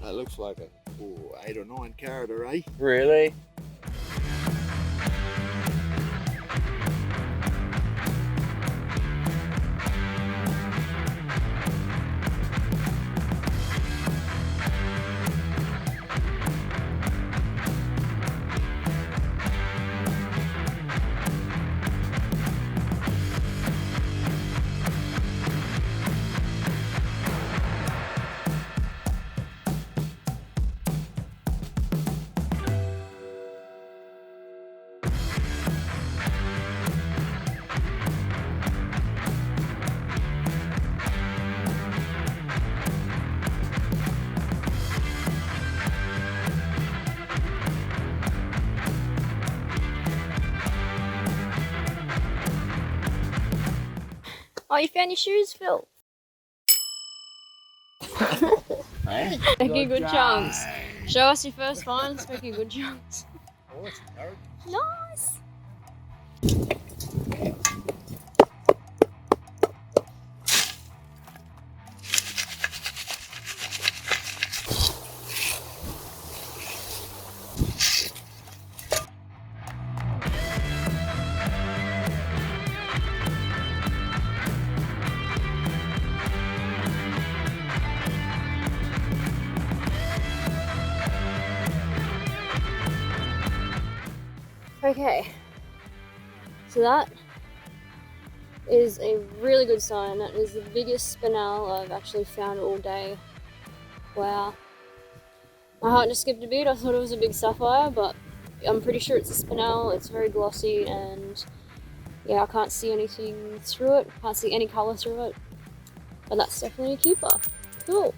That looks like a 8 or 9 carat array. Really? Oh, you found your shoes, Phil? Hey? Making good chunks. Show us your first finds, making good chunks. Oh, it's encouraging. Nice! Okay, so that is a really good sign. That is the biggest spinel I've actually found all day. Wow. My heart just skipped a beat. I thought it was a big sapphire, but I'm pretty sure it's a spinel. It's very glossy and yeah, I can't see anything through it. Can't see any colour through it. But that's definitely a keeper. Cool.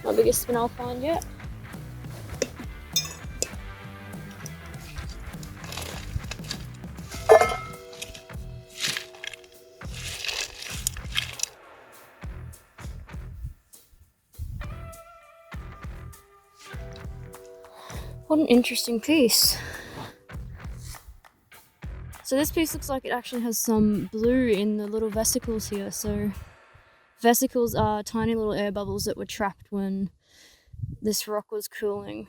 My biggest spinel find yet. What an interesting piece. So this piece looks like it actually has some blue in the little vesicles here. So vesicles are tiny little air bubbles that were trapped when this rock was cooling.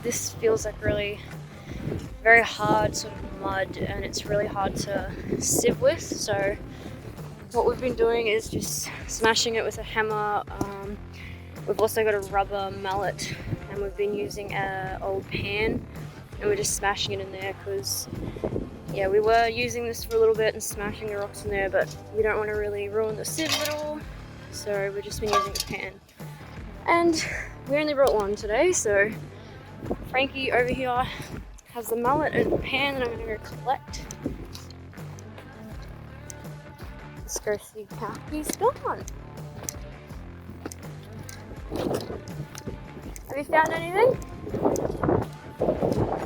This feels like really very hard sort of mud, and it's really hard to sieve with. So what we've been doing is just smashing it with a hammer. We've also got a rubber mallet, and we've been using an old pan, and we're just smashing it in there because, yeah, we were using this for a little bit and smashing the rocks in there, but we don't want to really ruin the sieve at all, so we've just been using the pan. And we only brought one today, so Frankie over here has the mallet and the pan that I'm going to go collect. Let's go see how he's gone. Have you found anything?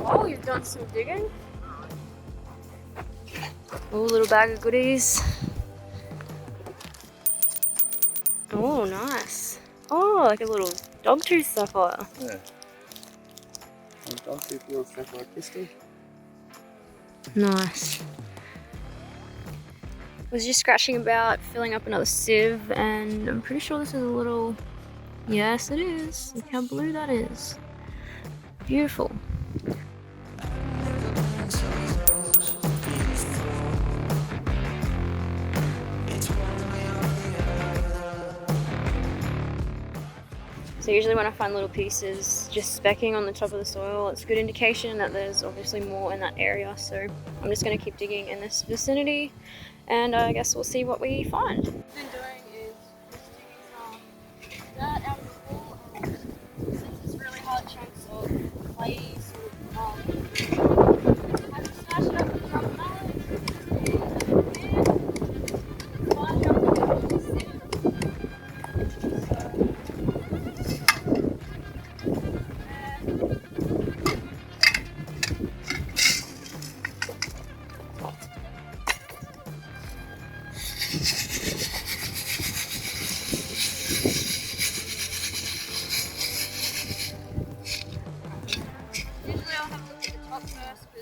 Oh, you've done some digging. Oh, little bag of goodies. Oh, nice. Oh, like a little dog tooth sapphire. Yeah. Dog tooth little sapphire crystal. Nice. Was just scratching about, filling up another sieve, and I'm pretty sure this is a little... Yes, it is. Look how blue that is. Beautiful. So usually when I find little pieces just specking on the top of the soil, it's a good indication that there's obviously more in that area. So I'm just going to keep digging in this vicinity, and I guess we'll see what we find. What I've been doing is just digging some dirt out of the wall, since it's really hard chunks of clay sort of I just smash it up with a rubber mallet and find out what the sieve.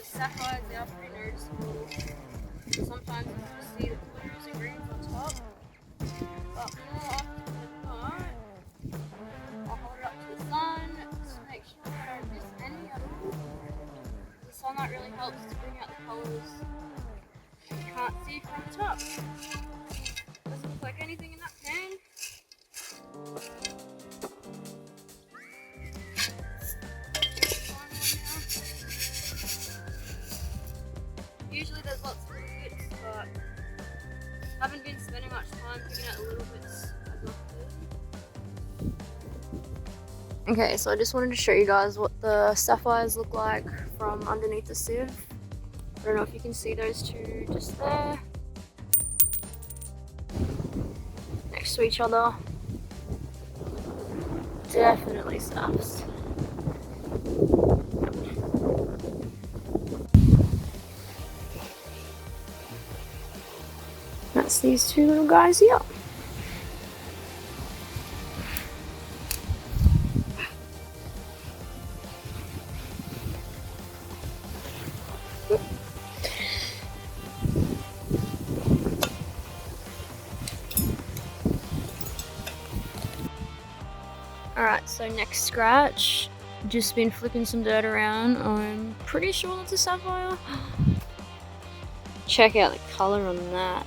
Sapphires are pretty noticeable. Sometimes you just see the blues see from the top. Doesn't look like anything in that pan. Usually there's lots of little bits, but haven't been spending much time picking out the little bits as often. Okay, so I just wanted to show you guys what the sapphires look like from underneath the sieve. I don't know if you can see those two just there, next to each other. Definitely saps. That's these two little guys here. Alright, so next scratch. Just been flicking some dirt around. I'm pretty sure that's a sapphire. Check out the colour on that.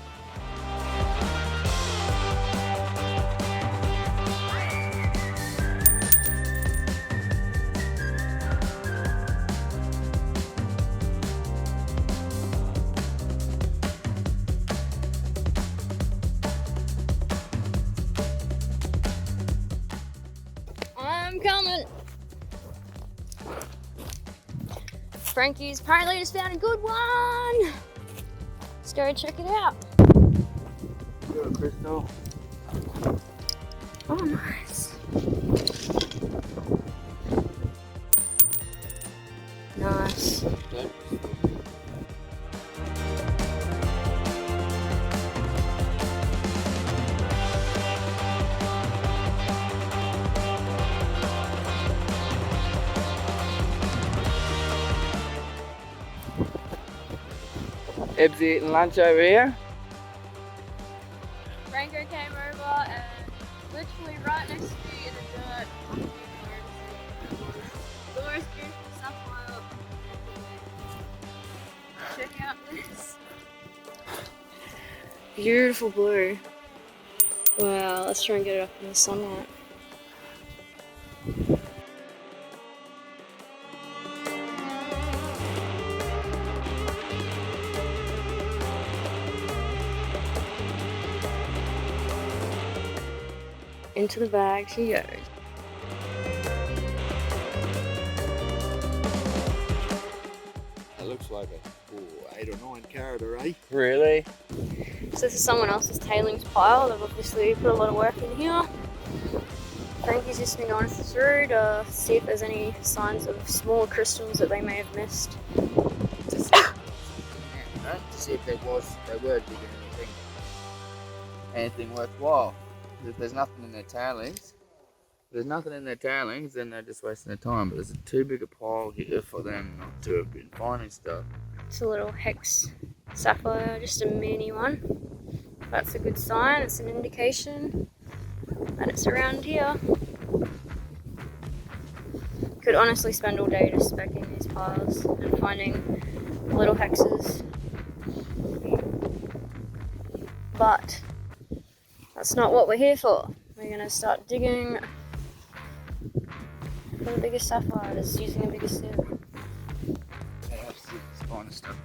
I'm coming. Frankie's apparently just found a good one. Let's go check it out. Good, Crystal. Oh, nice. Nice. Okay. Eb's eating lunch over here. Franco came over and literally right next to me in the dirt. The most beautiful sapphire. Check out this. Beautiful blue. Wow, let's try and get it up in the sunlight. Into the bag she goes. It looks like a 8 or 9 carat array. Really? So this is someone else's tailings pile. They've obviously put a lot of work in here. Frankie's just been going through to see if there's any signs of smaller crystals that they may have missed. To see if they were digging anything worthwhile. If there's nothing in their tailings, then they're just wasting their time. But there's too big a pile here for them not to have been finding stuff. It's a little hex sapphire, just a mini one. That's a good sign. It's an indication that it's around here. Could honestly spend all day just specking these piles and finding little hexes. But that's not what we're here for. We're gonna start digging for the biggest sapphires using a bigger sieve. They have finding stuff